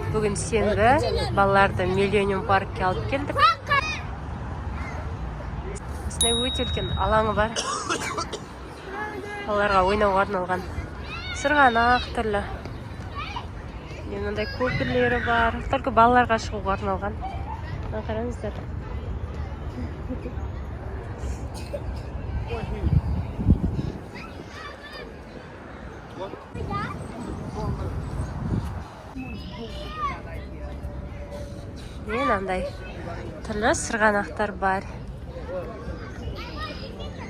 Бүгін сенбі, балаларды Миллениум паркке алып келдік. Осындай өте үлкен алаңы бар. Балаларға ойнауға арналған сырғанақ түрлі. Мынандай көпірлері бар. Только балаларға шығуға арналған. Қараңыздар. Мынандай түрлі сырғанақтар бар.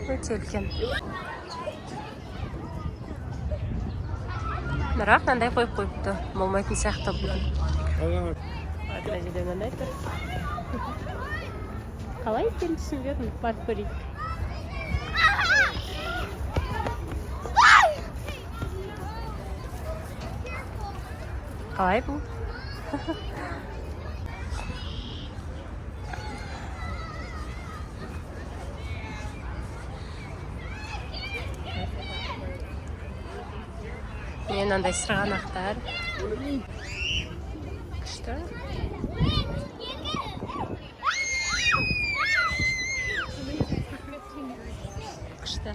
Өте үлкен. Бірақ мынандай қойып қойыпты. Болмайтын сияқты бұл. Мына жерде мынандай тұр. Қалай екенін түсінбедім, барып көрейік. Қалай бұл? Мынандай сырғанақтар. Күшті. Күшті.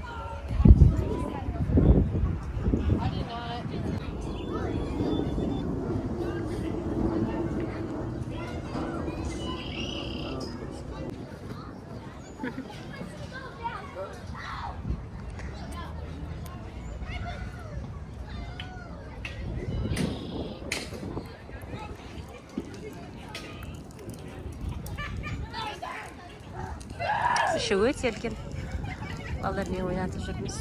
Іші өте үлкен. Балалармен ойнатып жүрміз.